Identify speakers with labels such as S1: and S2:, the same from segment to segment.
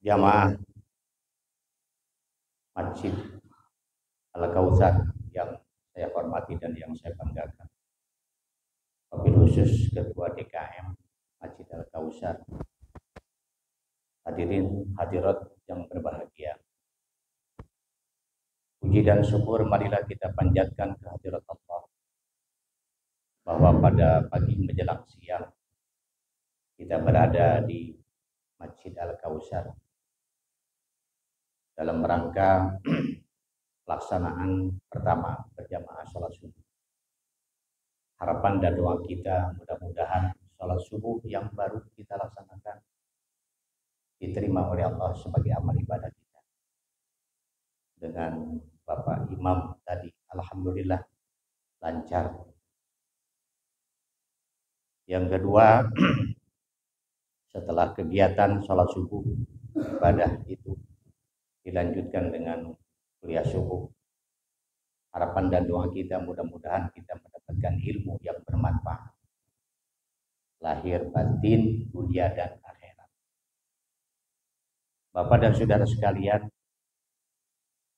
S1: jamaah Masjid Al-Kautsar yang saya hormati dan yang saya banggakan. Wabil khusus Ketua DKM Masjid Al-Kautsar, hadirin hadirat yang berbahagia. Puji dan syukur marilah kita panjatkan kehadirat Allah, bahwa pada pagi menjelang siang kita berada di Masjid Al-Kautsar dalam rangka pelaksanaan pertama berjamaah sholat subuh. Harapan dan doa kita mudah-mudahan sholat subuh yang baru kita laksanakan diterima oleh Allah sebagai amal ibadah kita. Dengan Bapak Imam tadi, alhamdulillah lancar. Yang kedua, setelah kegiatan sholat subuh, ibadah itu dilanjutkan dengan kuliah subuh. Harapan dan doa kita mudah-mudahan kita mendapatkan ilmu yang bermanfaat, lahir batin, dunia dan akhirat. Bapak dan saudara sekalian,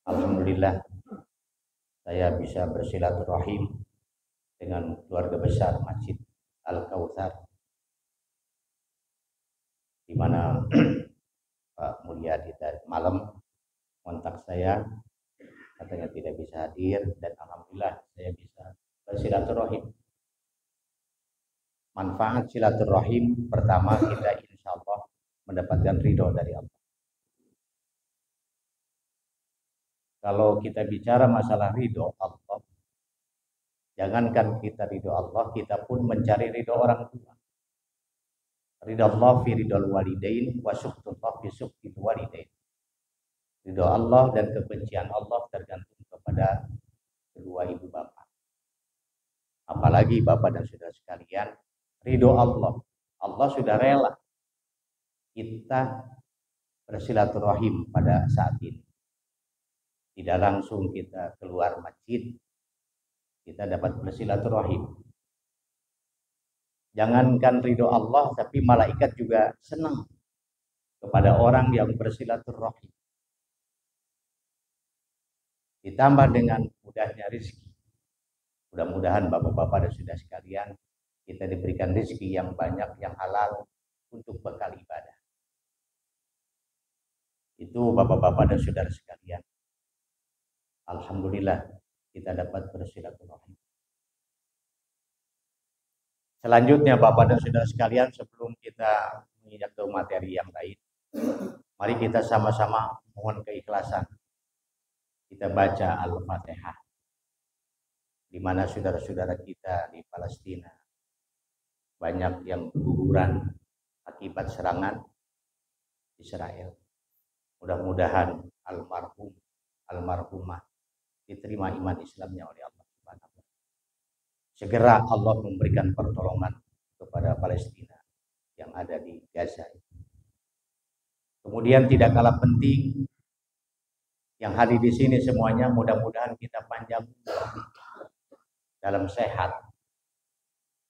S1: alhamdulillah saya bisa bersilaturahim dengan keluarga besar Masjid Al-Kautsar, di mana Pak Mulyadi tadi malam kontak saya, katanya tidak bisa hadir, dan alhamdulillah saya bisa bersilaturahim. Manfaat silaturahim pertama, kita insya Allah mendapatkan ridho dari Allah. Kalau kita bicara masalah ridho Allah, jangankan kita ridho Allah, kita pun mencari ridho orang tua. Ridho Allah fi ridhol walidain wa suhtullah fi suhtil walidain. Ridho Allah dan kebencian Allah tergantung kepada kedua ibu bapak. Apalagi bapak dan saudara sekalian, ridho Allah, Allah sudah rela kita bersilaturahim pada saat ini. Tidak langsung kita keluar masjid, kita dapat bersilaturahim. Jangankan ridho Allah, tapi malaikat juga senang kepada orang yang bersilaturahim. Ditambah dengan mudahnya rezeki. Mudah-mudahan bapak-bapak dan saudara sekalian, kita diberikan rezeki yang banyak, yang halal untuk bekal ibadah. Itu bapak-bapak dan saudara sekalian. Alhamdulillah kita dapat bersilaturahim. Selanjutnya bapak dan saudara sekalian, sebelum kita menginjak ke materi yang lain, mari kita sama-sama mohon keikhlasan. Kita baca Al-Fatihah, di mana saudara-saudara kita di Palestina banyak yang guguran akibat serangan Israel. Mudah-mudahan almarhum, almarhumah diterima iman Islamnya oleh Allah Subhanahu wa Ta'ala. Segera Allah memberikan pertolongan kepada Palestina yang ada di Gaza. Kemudian tidak kalah penting, yang hadir di sini semuanya mudah-mudahan kita panjang dalam sehat,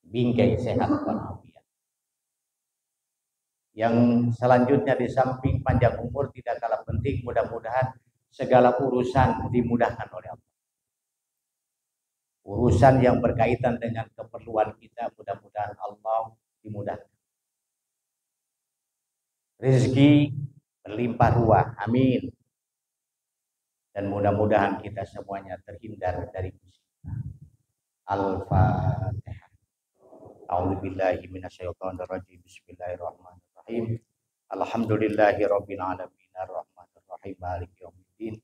S1: bingkai sehat walafiat. Yang selanjutnya di samping panjang umur tidak kalah penting, mudah-mudahan segala urusan dimudahkan oleh Allah. Urusan yang berkaitan dengan keperluan kita mudah-mudahan Allah dimudahkan. Rezeki berlimpah ruah, amin. Dan mudah-mudahan kita semuanya terhindar dari musibah. Al-Fatihah. A'udzubillahi minasyaitonir rajim. Bismillahirrahmanirrahim. Alhamdulillahirabbil alamin arrahmanir rahim maliki yaumiddin.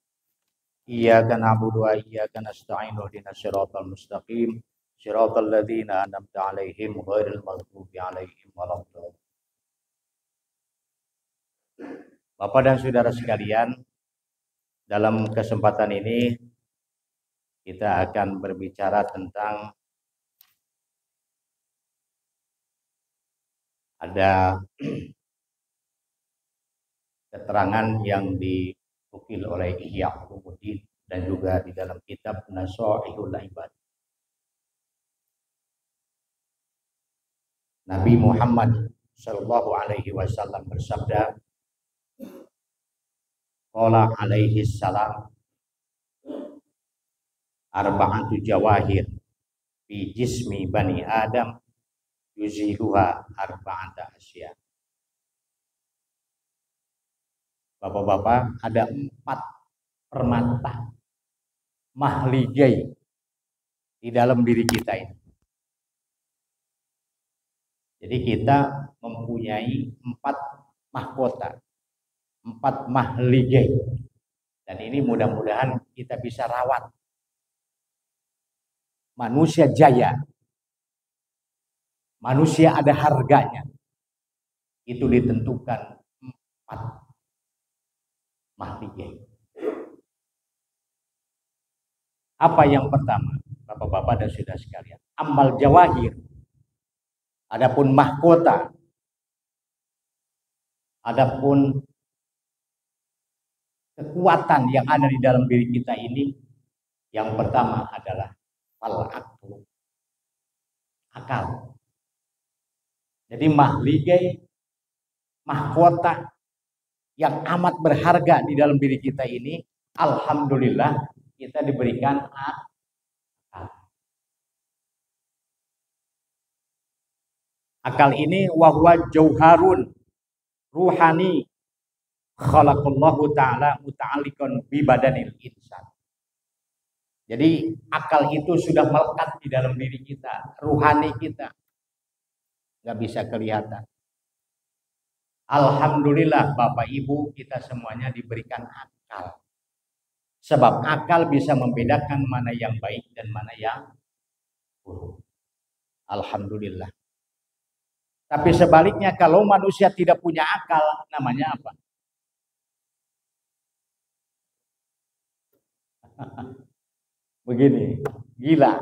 S1: Iyyaka na'budu wa iyyaka nasta'in ihdinas siratal mustaqim. Siratal ladzina an'amta 'alaihim ghairil maghdubi 'alaihim waladdallin. Bapak dan saudara sekalian, dalam kesempatan ini kita akan berbicara tentang ada keterangan yang dinukil oleh Ihya Ulumuddin dan juga di dalam kitab Nasaihul Ibad. Nabi Muhammad Shallallahu Alaihi Wasallam bersabda, qala alaihi salam arba'atu jawahir fi jismi bani Adam yuziluha arba'ata asya. Bapak-bapak, ada 4 permata mahligai di dalam diri kita ini. Jadi kita mempunyai 4 mahkota, 4 mahligai. Dan ini mudah-mudahan kita bisa rawat. Manusia jaya, manusia ada harganya. Itu ditentukan 4 mahligai. Apa yang pertama, Bapak-bapak dan saudara sekalian? Amal jawahir. Adapun mahkota, adapun kekuatan yang ada di dalam diri kita ini, yang pertama adalah al-aqlu, akal. Jadi mahligai, mahkota yang amat berharga di dalam diri kita ini, alhamdulillah kita diberikan akal. Akal ini wahwa jauharun ruhani khalaqallahu ta'ala muta'alliqan bi badanil insan. Jadi akal itu sudah melekat di dalam diri kita, ruhani kita. Nggak bisa kelihatan. Alhamdulillah Bapak Ibu kita semuanya diberikan akal. Sebab akal bisa membedakan mana yang baik dan mana yang buruk. Alhamdulillah. Tapi sebaliknya kalau manusia tidak punya akal, namanya apa? Begini, gila,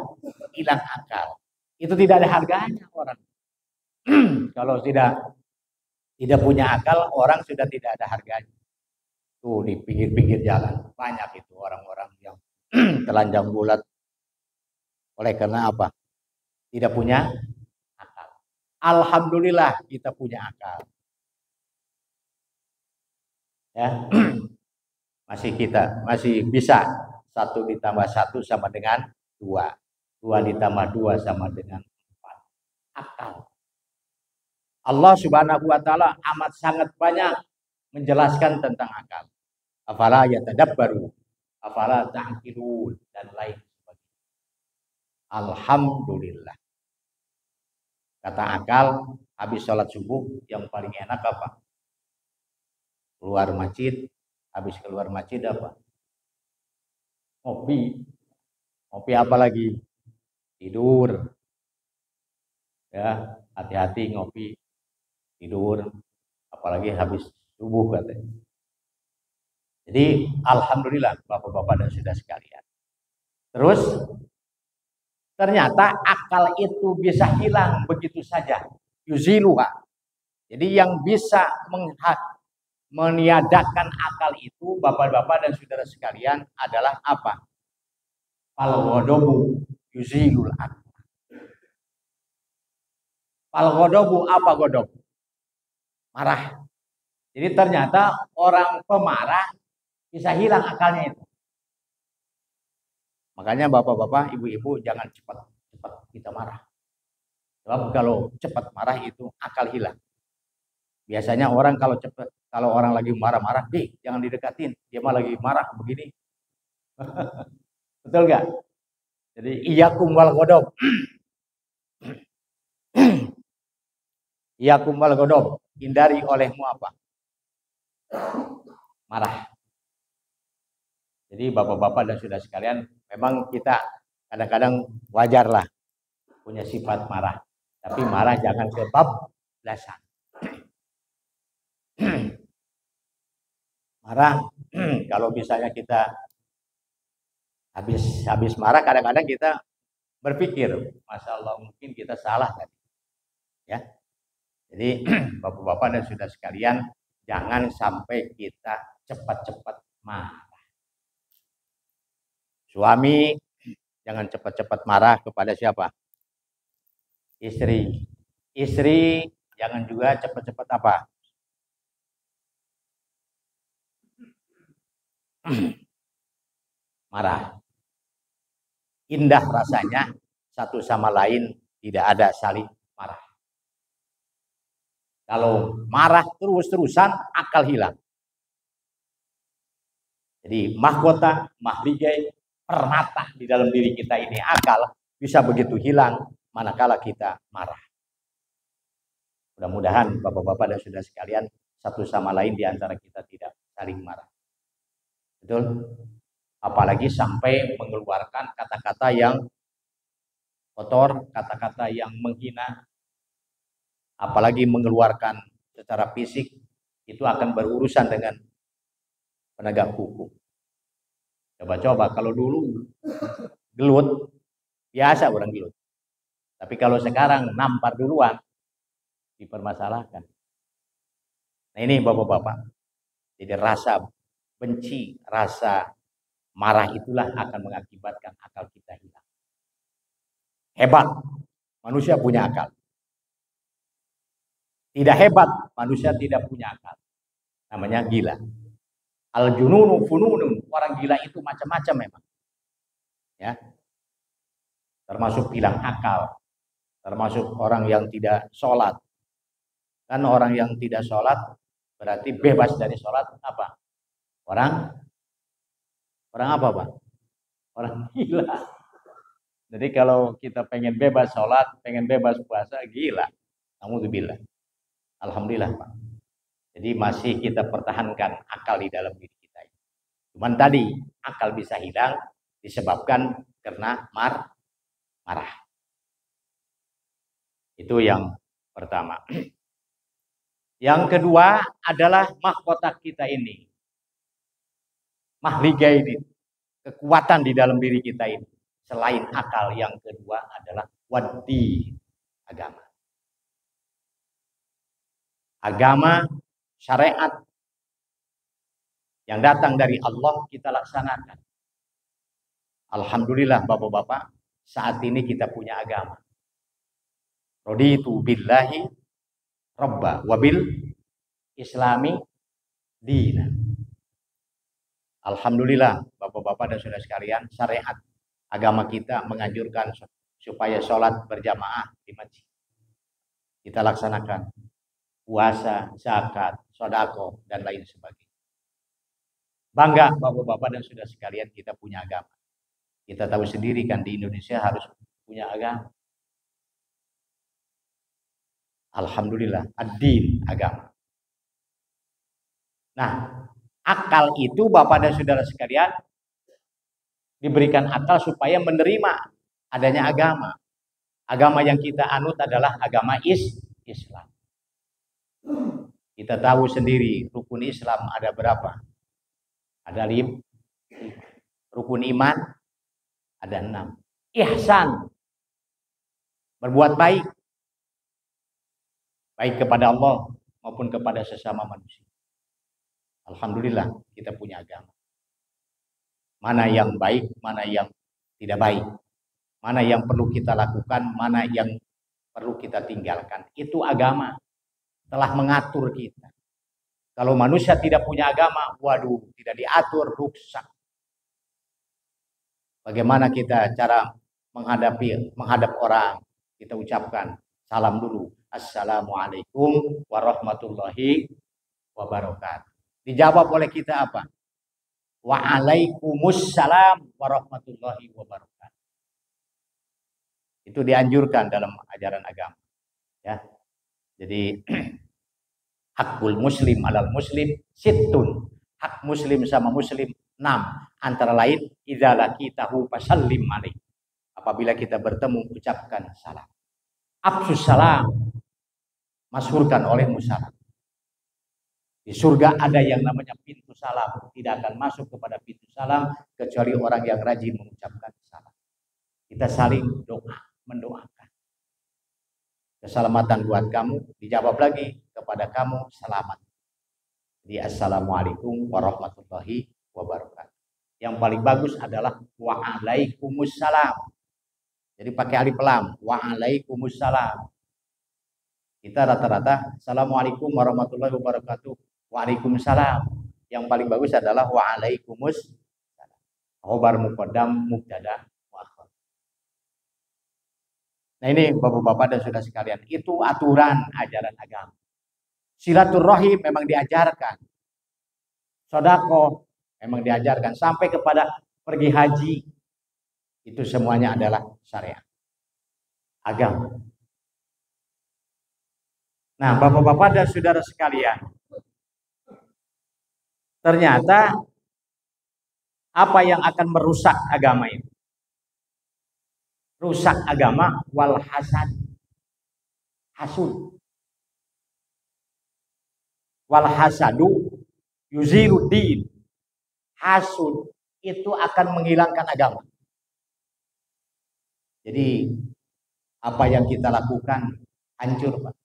S1: hilang akal. Itu tidak ada harganya orang. Kalau tidak punya akal, orang sudah tidak ada harganya. Tuh di pinggir-pinggir jalan banyak itu orang-orang yang telanjang bulat. Oleh karena apa? Tidak punya akal. Alhamdulillah kita punya akal. Ya, masih bisa 1 ditambah 1 sama dengan 2. 2 ditambah 2 sama dengan 4. Akal. Allah Subhanahu wa taala amat sangat banyak menjelaskan tentang akal. Afala yatadabbaru, afala ta'qilun dan lain sebagainya. Alhamdulillah. Kata akal, habis sholat subuh yang paling enak apa? Keluar masjid, habis keluar masjid apa? Ngopi. Ngopi apa lagi? Tidur. Ya, hati-hati ngopi. Tidur. Apalagi habis subuh katanya. Jadi alhamdulillah Bapak-bapak dan saudara sekalian. Terus ternyata akal itu bisa hilang begitu saja. Yuziluha. Jadi yang bisa meniadakan akal itu Bapak-bapak dan saudara sekalian adalah apa? Al-ghadabu yuzilul akal. Al-ghadabu apa ghadab? Marah. Jadi ternyata orang pemarah bisa hilang akalnya itu. Makanya bapak-bapak, ibu-ibu jangan cepat kita marah. Sebab kalau cepat marah itu akal hilang. Biasanya orang kalau orang lagi marah-marah, jangan didekatin, dia mah lagi marah begini. Betul nggak? Jadi iyyakum wal ghadab. Iyyakum wal ghadab. Hindari olehmu apa? Marah. Jadi bapak-bapak dan saudara sekalian, memang kita kadang-kadang wajar lah punya sifat marah. Tapi marah jangan kebablasan. Marah, kalau misalnya kita habis marah, kadang-kadang kita berpikir, Masya Allah mungkin kita salah tadi. Ya. Jadi bapak-bapak dan saudara sekalian, jangan sampai kita cepat-cepat marah. Suami jangan cepat-cepat marah kepada siapa? Istri. Istri jangan juga cepat-cepat apa? marah. Indah rasanya satu sama lain, tidak ada saling marah. Kalau marah terus-terusan, akal hilang. Jadi mahkota, mahligai, permata di dalam diri kita ini, akal bisa begitu hilang manakala kita marah. Mudah-mudahan Bapak-bapak dan saudara sekalian, satu sama lain di antara kita tidak saling marah. Betul? Apalagi sampai mengeluarkan kata-kata yang kotor, kata-kata yang menghina, apalagi mengeluarkan secara fisik, itu akan berurusan dengan penegak hukum. Coba-coba kalau dulu gelut, biasa orang gelut. Tapi kalau sekarang nampar duluan, dipermasalahkan. Nah ini Bapak-bapak, jadi rasa benci, rasa marah itulah akan mengakibatkan akal kita hilang. Hebat, manusia punya akal. Tidak hebat, manusia tidak punya akal. Namanya gila. Al-jununu fununun, orang gila itu macam-macam memang. Ya. Termasuk hilang akal, termasuk orang yang tidak sholat. Kan orang yang tidak sholat berarti bebas dari sholat apa? Orang apa, Pak? Orang gila. Jadi kalau kita pengen bebas sholat, pengen bebas puasa, gila. Alhamdulillah. Alhamdulillah, Pak. Jadi masih kita pertahankan akal di dalam diri kita. Cuman tadi akal bisa hilang disebabkan karena marah. Itu yang pertama. Yang kedua adalah mahkota kita ini. Mahligai ini. Kekuatan di dalam diri kita ini. Selain akal, yang kedua adalah wadi, agama. Agama, syariat yang datang dari Allah kita laksanakan. Alhamdulillah Bapak-bapak, saat ini kita punya agama. Raditu billahi rabba wabil islami dina. Alhamdulillah Bapak-bapak dan saudara sekalian, syariat agama kita menganjurkan supaya sholat berjamaah di masjid. Kita laksanakan puasa, zakat, sodako, dan lain sebagainya. Bangga Bapak-bapak dan saudara sekalian, kita punya agama. Kita tahu sendiri kan di Indonesia harus punya agama. Alhamdulillah, ad-din, agama. Nah, akal itu Bapak dan saudara sekalian diberikan akal supaya menerima adanya agama. Agama yang kita anut adalah agama Islam. Kita tahu sendiri rukun Islam ada berapa? Ada 5. Rukun iman ada 6. Ihsan, berbuat baik. Baik kepada Allah maupun kepada sesama manusia. Alhamdulillah kita punya agama. Mana yang baik, mana yang tidak baik. Mana yang perlu kita lakukan, mana yang perlu kita tinggalkan. Itu agama telah mengatur kita. Kalau manusia tidak punya agama, waduh, tidak diatur, rusak. Bagaimana kita cara menghadap orang? Kita ucapkan salam dulu. Assalamualaikum warahmatullahi wabarakatuh. Dijawab oleh kita apa? Waalaikumsalam warahmatullahi wabarakatuh. Itu dianjurkan dalam ajaran agama. Ya. Jadi hakul muslim alal muslim sittun. Hak muslim sama muslim 6. Antara lain idza laqitahu fasallim alaih. Apabila kita bertemu ucapkan salam. Afsus salam, masyhurkan oleh musalam. Di surga ada yang namanya pintu salam. Tidak akan masuk kepada pintu salam kecuali orang yang rajin mengucapkan salam. Kita saling doa, mendoakan. Keselamatan buat kamu, dijawab lagi kepada kamu selamat. Jadi assalamualaikum warahmatullahi wabarakatuh. Yang paling bagus adalah waalaikumsalam. Jadi pakai alif lam, waalaikumsalam. Kita rata-rata assalamualaikum warahmatullahi wabarakatuh. Waalaikumsalam. yang paling bagus adalah wa'alaikumus. Khobar muqaddam mubtada muakhar. Nah ini bapak-bapak dan saudara sekalian, itu aturan ajaran agama. Silaturahim memang diajarkan. Sedekah memang diajarkan sampai kepada pergi haji. Itu semuanya adalah syariat agama. Nah, bapak-bapak dan saudara sekalian, ternyata apa yang akan merusak agama ini? Rusak agama wal hasad. Hasud. Wal hasadu yuziluddin. Hasud itu akan menghilangkan agama. Jadi apa yang kita lakukan hancur, Pak.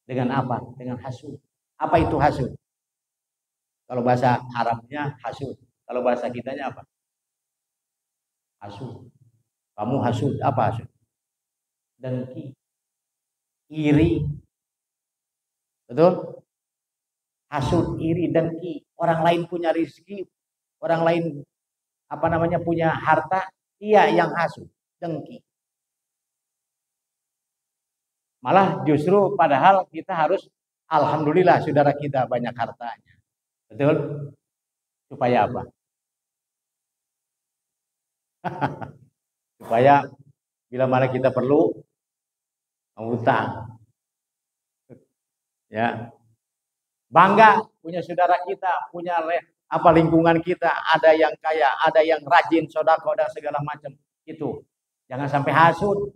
S1: Dengan apa? Dengan hasud. Apa itu hasud? Kalau bahasa Arabnya hasud. Kalau bahasa kitanya apa? Hasud. Kamu hasud. Apa hasud? Dengki. Iri. Betul? Hasud, iri, dengki. Orang lain punya rezeki, orang lain punya harta, dia yang hasud, dengki. Malah justru padahal kita harus alhamdulillah saudara kita banyak hartanya. Betul? Supaya apa? Supaya bila mana kita perlu utang. Ya. Bangga punya saudara kita, punya lingkungan kita, ada yang kaya, ada yang rajin, sedekah dan segala macam. Itu. Jangan sampai hasud.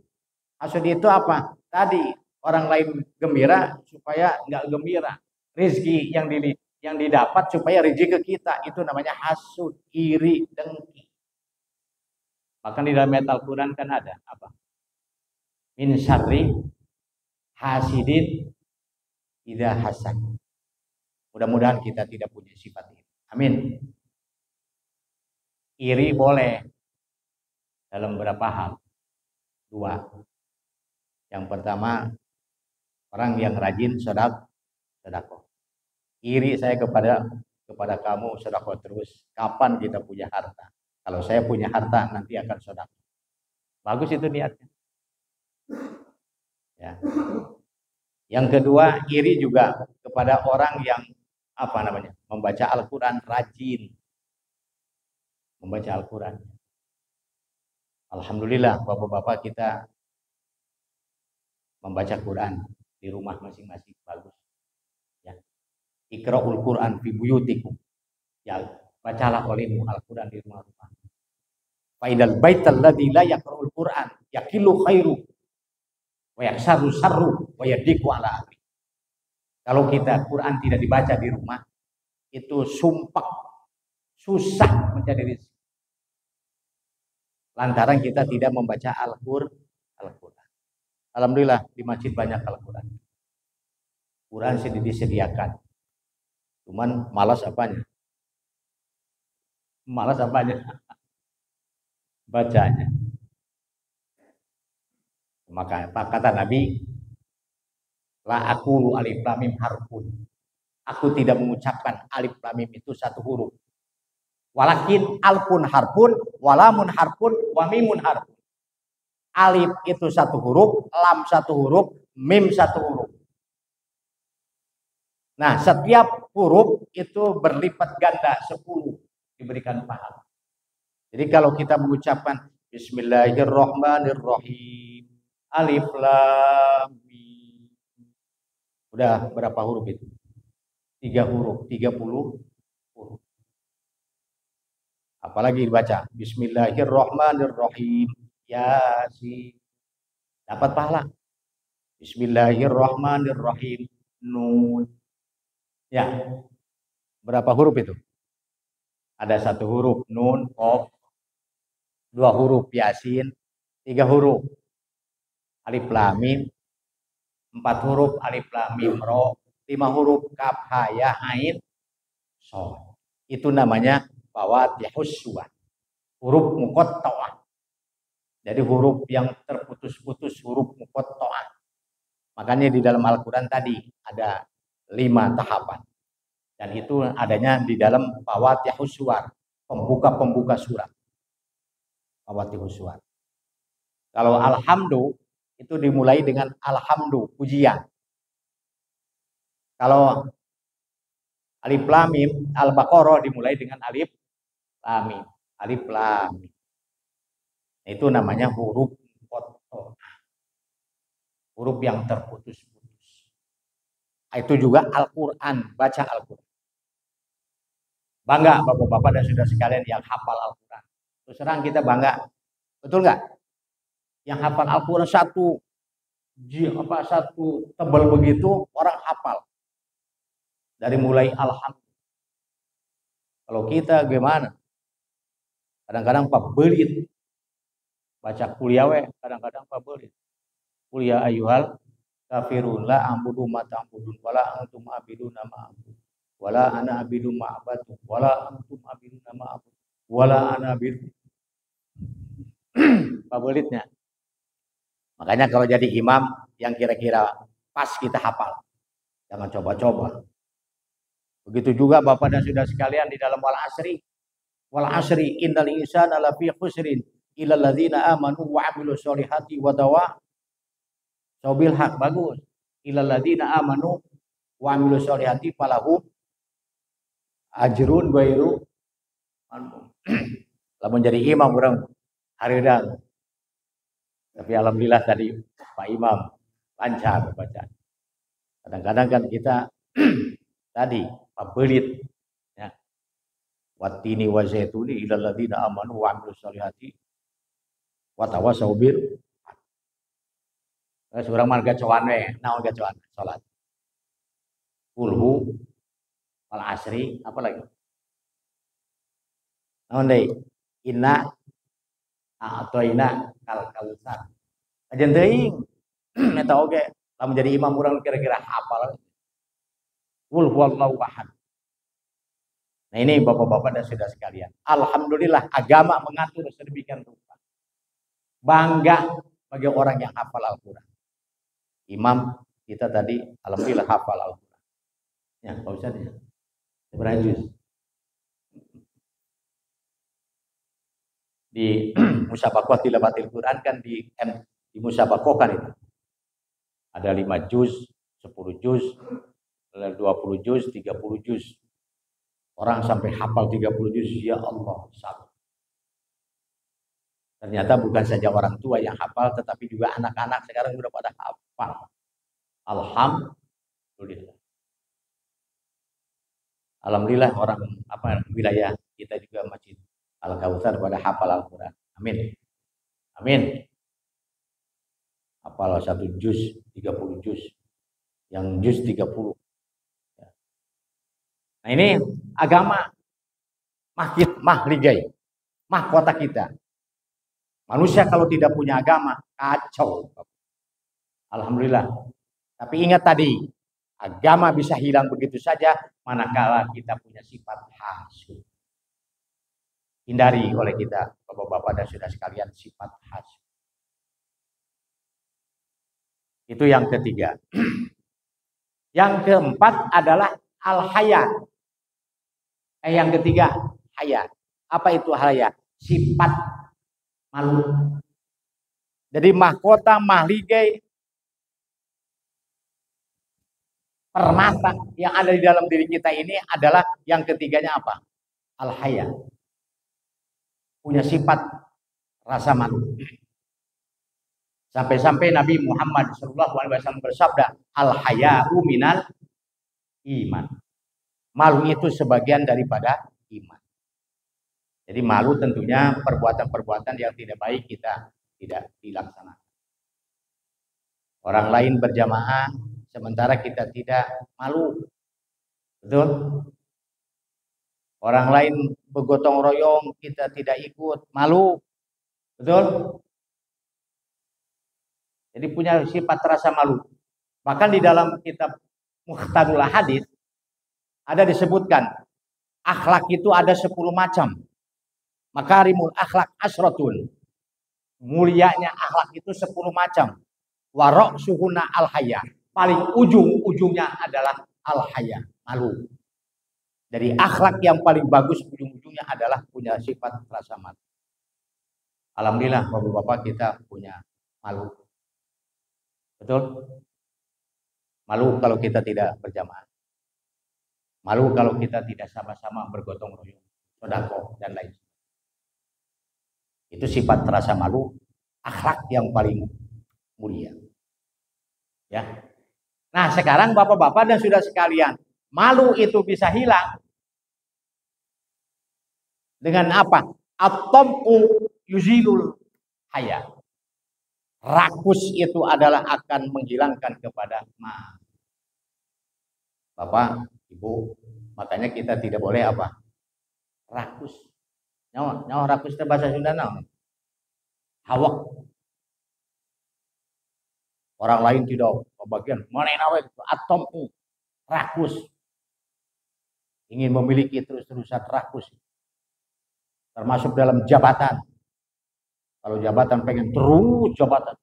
S1: Hasud itu apa? Tadi orang lain gembira supaya enggak gembira. Rezeki yang didapat supaya rezeki ke kita, itu namanya hasud, iri, dengki. Bahkan di dalam ayat Al-Qur'an kan ada apa? Min syarri hasidin idza hasad. Mudah-mudahan kita tidak punya sifat ini. Amin. Iri boleh dalam beberapa hal. Dua. Yang pertama, orang yang rajin sedekah. Iri saya kepada kamu sedekah terus. Kapan kita punya harta? Kalau saya punya harta nanti akan sedekah. Bagus itu niatnya. Ya. Yang kedua, iri juga kepada orang yang membaca Al-Quran rajin, membaca Al-Quran. Alhamdulillah bapak-bapak kita membaca Quran di rumah masing-masing, bagus. Ya. Iqra'ul Quran fi buyutikum. Ya, bacalah olehmu Al-Quran di rumah-rumah. Faidal baital ladzi la yaqra'ul Quran yaqilu khairu wa yaksaru sarru wa yadiku ala ahli. Kalau kita Quran tidak dibaca di rumah, itu sumpah, susah mencari rezeki. Lantaran kita tidak membaca Al-Quran. Alhamdulillah di masjid banyak Al-Quran. Quran disediakan. Cuman malas apanya? Malas apanya? Bacanya. Maka kata Nabi, la aqulu alif lam mim harfun. Aku tidak mengucapkan alif lam mim itu satu huruf. Walakin alfun harfun, walamun harfun, wa mimun harfun. Alif itu satu huruf, lam satu huruf, mim satu huruf. Nah, setiap huruf itu berlipat ganda 10 diberikan pahala. Jadi kalau kita mengucapkan Bismillahirrahmanirrahim, alif lam mim. Udah berapa huruf itu? 3 huruf, 30 huruf. Apalagi dibaca Bismillahirrahmanirrahim, Yasin. Dapat pahala. Bismillahirrahmanirrahim, Nun. Ya. Berapa huruf itu? Ada 1 huruf Nun, Qaf. 2 huruf Yasin, 3 huruf alif lam mim, 4 huruf alif lam mim ra, 5 huruf kaf ha ya ain shad. Itu namanya fawaatihus surah. Huruf muqatta'ah. Jadi huruf yang terputus-putus, huruf muqatta'ah. Makanya di dalam Al-Qur'an tadi ada 5 tahapan. Dan itu adanya di dalam Fawatihus Suwar, pembuka-pembuka surat. Fawatihus Suwar. Kalau alhamdu itu dimulai dengan alhamdu, pujian. Kalau alif lam mim, Al-Baqarah dimulai dengan alif lam mim. Alif lam mim. Itu namanya huruf kotor. Huruf yang terputus-putus. Itu juga Al-Qur'an, baca Al-Qur'an. Bangga Bapak-bapak dan saudara sekalian yang hafal Al-Qur'an. Terus terang kita bangga. Betul nggak? Yang hafal Al-Qur'an satu tebal begitu orang hafal. Dari mulai alhamdulillah. Kalau kita gimana? Kadang-kadang pabelit. Baca kuliah kadang-kadang pabelit. Kuliah ayyuhal kafirun la a'budu ma ta'budun wala antum abiduna ma a'budu wala ana abidu ma abadu wala antum abiduna ma a'budu wala ana abidu. Pabelitnya. Makanya kalau jadi imam yang kira-kira pas kita hafal. Jangan coba-coba. Begitu juga Bapak dan Saudara sekalian di dalam wal asri innal insana lafi khusrin illal ladzina amanu wa 'amilus solihati wa tawassaw bil haq. Bagus. Illal ladzina amanu wa 'amilus solihati falahum ajrun ghairu mamnun. Lamun jadi imam orang hareudang. Tapi alhamdulillah tadi Pak Imam lancar baca. Kadang-kadang kan kita tadi pabelit ya. Wattini wa zaituni ilal ladzina amanu wa 'amilus solihati wa tawassaw bil. Surang marga coan we, naon gacoan salat. Kulhu wal asri apa lagi? Naon deui? Inna a'toina kal kautsar. Ajen teuing eta oge lamun jadi imam urang kira-kira hafal. Qul huwallahu ahad. Nah ini Bapak-bapak dan saudara sekalian. Alhamdulillah agama mengatur sedemikian rupa. Bangga bagi orang yang hafal Al-Qur'an. Imam kita tadi alhamdulillah hafal Al-Qur'an. Ya, Pak Ustaz ya. Seberapa juz? Di musabaqah tilawatil Quran kan di musabaqah kan itu. Ada 5 juz, 10 juz, 20 juz, 30 juz. Orang sampai hafal 30 juz, ya Allah, satu. Ternyata bukan saja orang tua yang hafal, tetapi juga anak-anak sekarang sudah pada hafal. Alhamdulillah. Alhamdulillah orang wilayah kita juga Masjid Al-Kautsar pada hafal Al-Qur'an. Amin. Amin. Hafal 1 juz, 30 juz. Yang juz 30. Nah ini agama mahligai, mahkota kita. Manusia kalau tidak punya agama, kacau. Alhamdulillah. Tapi ingat tadi, agama bisa hilang begitu saja manakala kita punya sifat hasud. Hindari oleh kita, Bapak-bapak dan saudara sekalian, sifat hasud. Itu yang ketiga. Yang keempat adalah al-haya. Yang ketiga, haya. Apa itu haya? Sifat malu. Jadi mahkota, mahligai, permata yang ada di dalam diri kita ini adalah yang ketiganya apa? Al-haya. Punya sifat rasa malu. Sampai-sampai Nabi Muhammad SAW bersabda, al-haya'u minal iman. Malu itu sebagian daripada iman. Jadi malu tentunya perbuatan-perbuatan yang tidak baik kita tidak dilaksanakan. Orang lain berjamaah, sementara kita tidak, malu. Betul? Orang lain bergotong royong, kita tidak ikut, malu. Betul? Jadi punya sifat rasa malu. Bahkan di dalam kitab Mukhtarul Hadis ada disebutkan akhlak itu ada 10 macam. Makarimul akhlak asratun. Mulianya akhlak itu 10 macam. Warok suhuna al-haya. Paling ujung-ujungnya adalah al-haya, malu. Dari akhlak yang paling bagus ujung-ujungnya adalah punya sifat rasa malu. Alhamdulillah bapak-bapak kita punya malu. Betul? Malu kalau kita tidak berjamaah. Malu kalau kita tidak sama-sama bergotong royong, sedekah dan lain. Itu sifat rasa malu, akhlak yang paling mulia. Ya. Nah, sekarang bapak-bapak dan saudara sekalian, malu itu bisa hilang dengan apa? At-tamu yuzilul haya. Rakus itu adalah akan menghilangkan kepada malu. Bapak, Ibu, makanya kita tidak boleh apa? Rakus. Nyawa rakus itu bahasa Sunda naon? Hawak. Orang lain tidak kebagian. Mana nawe itu atom rakus. Ingin memiliki terus-terusan rakus. Termasuk dalam jabatan. Kalau jabatan pengen terus jabatan.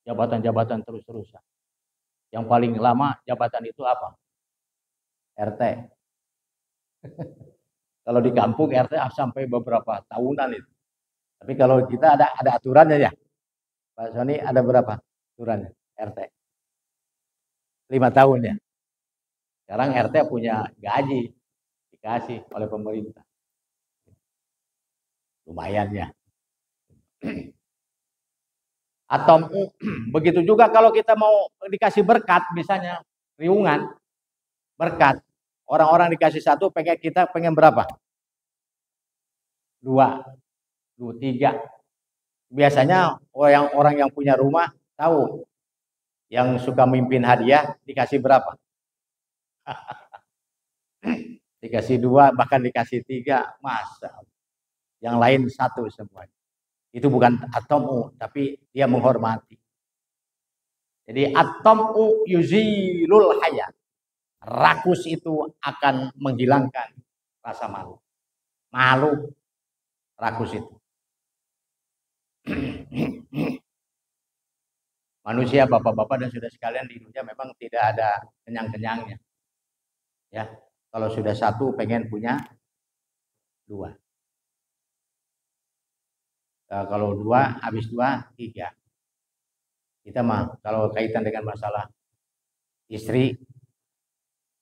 S1: Jabatan-jabatan terus-terusan. Yang paling lama jabatan itu apa? RT. Kalau di kampung RT sampai beberapa tahunan itu. Tapi kalau kita ada aturannya ya. Pak Sony ada berapa aturannya RT? 5 tahun ya. Sekarang RT punya gaji dikasih oleh pemerintah. Lumayan ya. Atau begitu juga kalau kita mau dikasih berkat, misalnya riungan berkat, orang-orang dikasih 1, kita pengen berapa? 2, 3. Biasanya orang yang punya rumah tahu, yang suka mimpin hadiah dikasih berapa? Dikasih 2, bahkan dikasih 3, masa. Yang lain 1 semuanya. Itu bukan atomu, tapi dia menghormati. Jadi atomu yuzilul hayat. Rakus itu akan menghilangkan rasa malu. Malu, rakus itu. Manusia, bapak-bapak dan saudara sekalian di dunia memang tidak ada kenyang-kenyangnya. Ya, kalau sudah 1 pengen punya 2. Kalau 2, habis 2, 3. Kita mah kalau kaitan dengan masalah istri,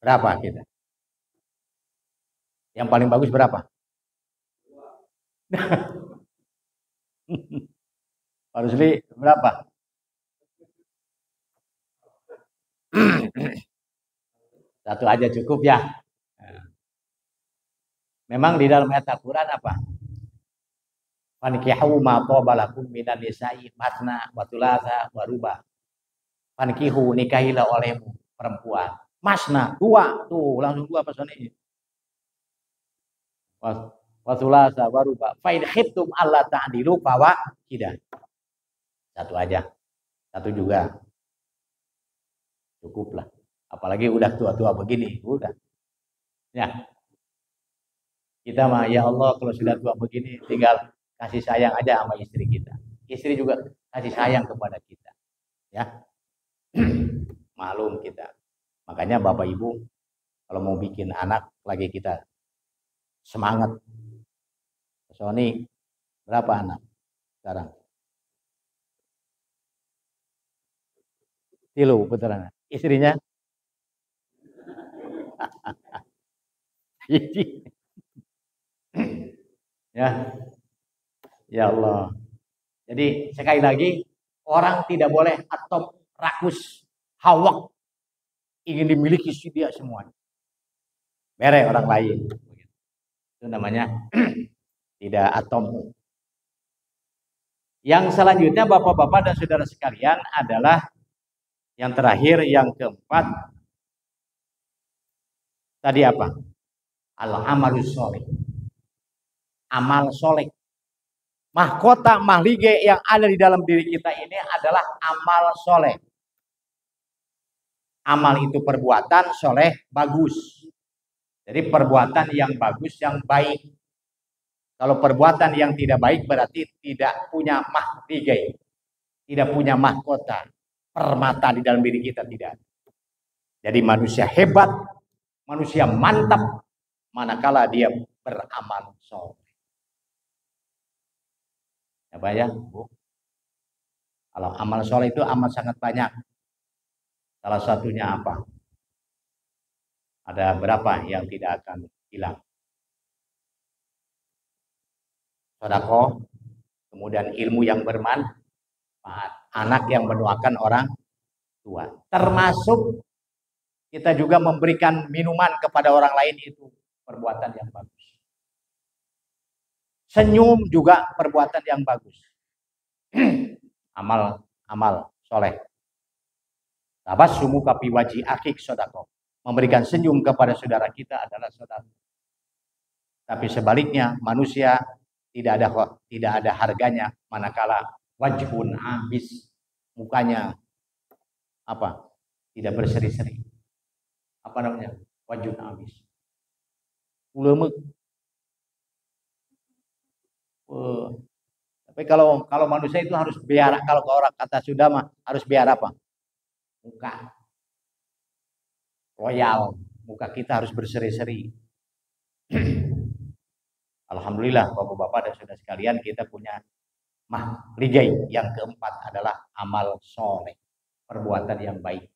S1: berapa kita? Yang paling bagus berapa? Pak Rusli berapa? Satu aja cukup ya. Memang di dalam ayat Al-Quran apa? Fankihu ma thaba lakum minan nisa'i matna wa thulatha wa ruba. Fankihu, nikahilah olehmu perempuan. Masna 2, tuh langsung 2 pasonnya. Wa thulatha wa ruba. Fa in khiftum alla ta'dilu fa tidak. 1 aja. 1 juga. Cukuplah. Apalagi udah tua-tua begini, udah. Ya. Kita mah ya Allah kalau sudah tua begini tinggal kasih sayang aja sama istri kita. Istri juga kasih sayang kepada kita. Ya. Maklum kita. Makanya Bapak Ibu kalau mau bikin anak lagi kita semangat. Sony berapa anak sekarang? 3 betulan. Istrinya? Ya. Ya Allah. Jadi sekali lagi orang tidak boleh atau rakus, hawak, ingin dimiliki dia semuanya. Mere orang lain. Itu namanya tidak atom. Yang selanjutnya Bapak-bapak dan saudara sekalian adalah yang terakhir, yang keempat. Tadi apa? Al-amalus sholih. Amal soleh. Mahkota mahlige yang ada di dalam diri kita ini adalah amal soleh. Amal itu perbuatan, soleh bagus. Jadi perbuatan yang bagus, yang baik. Kalau perbuatan yang tidak baik berarti tidak punya mahlige, tidak punya mahkota, permata di dalam diri kita tidak. Jadi manusia hebat manusia mantap manakala dia beramal soleh. Apa ya, Bu? Kalau amal soleh itu amat sangat banyak. Salah satunya apa? Ada berapa yang tidak akan hilang? Sedekah, kemudian ilmu yang bermanfaat, anak yang mendoakan orang tua. Termasuk kita juga memberikan minuman kepada orang lain, itu perbuatan yang bagus. Senyum juga perbuatan yang bagus. amal soleh. Tabassumu fi wajhi akhik sedekah. Memberikan senyum kepada saudara kita adalah sedekah. Tapi sebaliknya manusia tidak ada harganya manakala wajhun habis, mukanya apa? Tidak berseri-seri. Apa namanya? Wajhun habis. Ulemek. Tapi kalau manusia itu harus biar, kalau orang kata sudah mah harus biar apa? Muka royal, muka kita harus berseri-seri. Alhamdulillah Bapak-bapak dan saudara sekalian, kita punya mahligai yang keempat adalah amal soleh, perbuatan yang baik.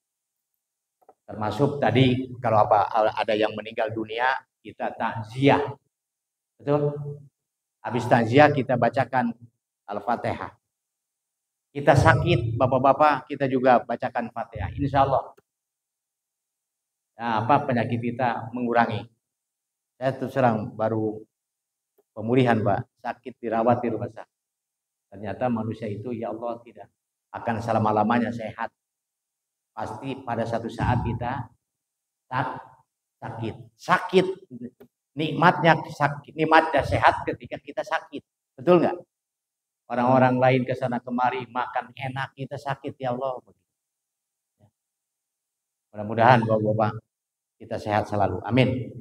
S1: Termasuk tadi kalau ada yang meninggal dunia, kita takziah. Betul? Habis takziah kita bacakan Al-Fatihah. Kita sakit, Bapak-bapak, kita juga bacakan Fatihah. Insya Allah penyakit kita mengurangi. Saya terus terang baru pemulihan, Pak, sakit dirawat di rumah sakit. Ternyata manusia itu ya Allah tidak akan selama-lamanya sehat. Pasti pada satu saat kita sakit. Nikmatnya sehat ketika kita sakit. Betul nggak? Orang-orang lain ke sana kemari makan enak, kita sakit, ya Allah. Mudah-mudahan Bapak-bapak kita sehat selalu. Amin.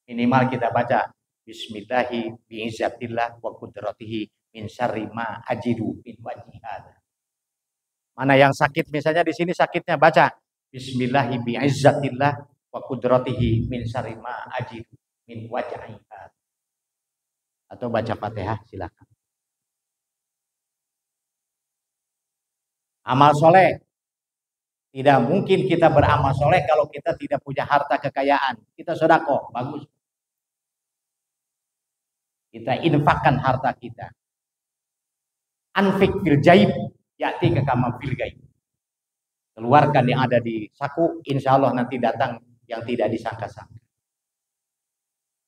S1: Minimal kita baca Bismillahi bi'izzatillah wa qudratihi min syarri ma ajidu min wajihad. Mana yang sakit, misalnya di sini sakitnya, baca Bismillahi bi'izzatillah wa qudratihi min syarri ma ajidu min wajihad. Atau baca Fatihah, silakan. Amal soleh. Tidak mungkin kita beramal soleh kalau kita tidak punya harta kekayaan. Kita sedekah, bagus. Kita infakkan harta kita. Anfik fil jaib, yati kekama fil gaib. Keluarkan yang ada di saku, insya Allah nanti datang yang tidak disangka-sangka.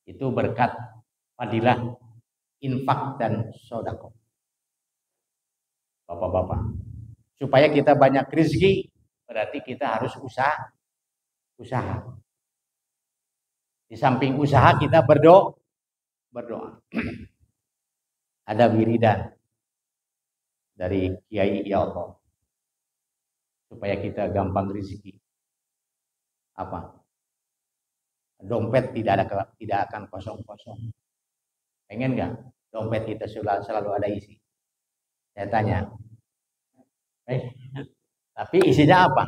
S1: Itu berkat fadilah infak dan sedekah. Bapak-bapak, supaya kita banyak rezeki, berarti kita harus usaha. Di samping usaha kita berdoa. Ada wiridan dari Kiai, ya Allah, supaya kita gampang rezeki. Apa? Dompet tidak akan kosong-kosong. Pengen nggak dompet kita selalu ada isi? Saya tanya. Tapi isinya apa?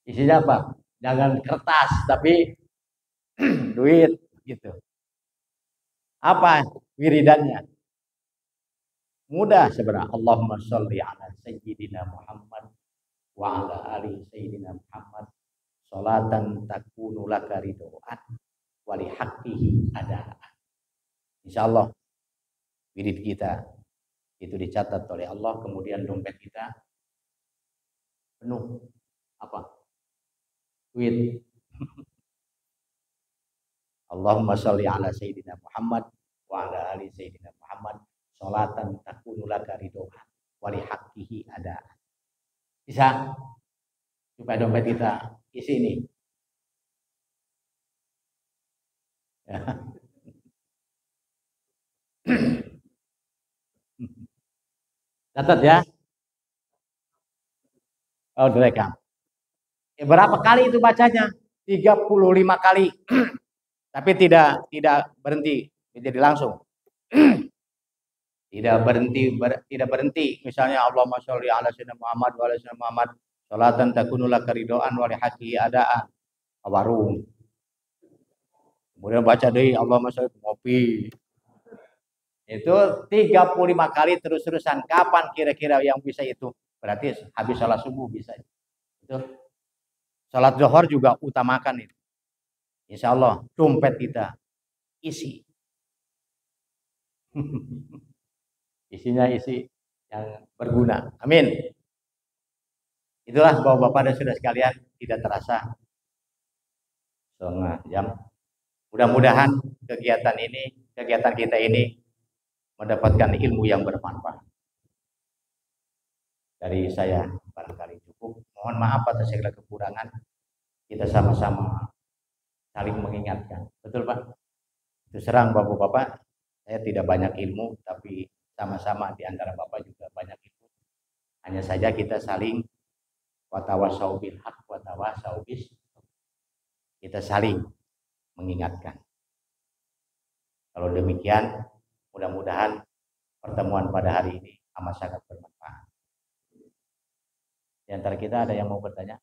S1: Isinya apa? Jangan kertas, tapi duit gitu. Apa wiridannya? Mudah sebenarnya. Allahumma sholli ala sayyidina Muhammad wa ala ali sayyidina Muhammad sholatan takunu laka ridhoan wa li haqqihi adaan. Insyaallah wirid kita itu dicatat oleh Allah, kemudian dompet kita penuh apa? Duit. Allahumma sholli ala sayyidina Muhammad wa ala ali sayyidina Muhammad sholatan takunu laka ridhoan wa li haqqihi adaan. Bisa supaya dompet kita isi ini. Ya. Catat ya. Oh, direkam. Berapa kali itu bacanya? 35 kali. Tapi tidak berhenti, jadi langsung. Tidak berhenti. Misalnya Allahumma sholli ala sayyidina Muhammad wa ala sayyidina Muhammad sholatan takunu laka ridhoan wa li haqqihi adaan. ke warung. Kemudian baca deui Allahumma sholli ngopi. Itu 35 kali terus-terusan. Kapan kira-kira yang bisa itu? Berarti habis sholat subuh bisa. Itu. Sholat zuhur juga utamakan itu. Insya Allah dompet kita isi. Isinya isi yang berguna. Amin. Itulah bapak-bapak dan saudara sekalian, tidak terasa setengah jam. Mudah-mudahan kegiatan kita ini mendapatkan ilmu yang bermanfaat. Dari saya barangkali cukup. Mohon maaf atas segala kekurangan. Kita sama-sama saling mengingatkan. Betul Pak? Terus terang bapak-bapak, saya tidak banyak ilmu, tapi sama-sama di antara bapak juga banyak ilmu. Hanya saja kita saling watawasau bil haq watawasau bis. Kita saling mengingatkan. Kalau demikian, mudah-mudahan pertemuan pada hari ini amat sangat bermanfaat. Di antara kita ada yang mau bertanya?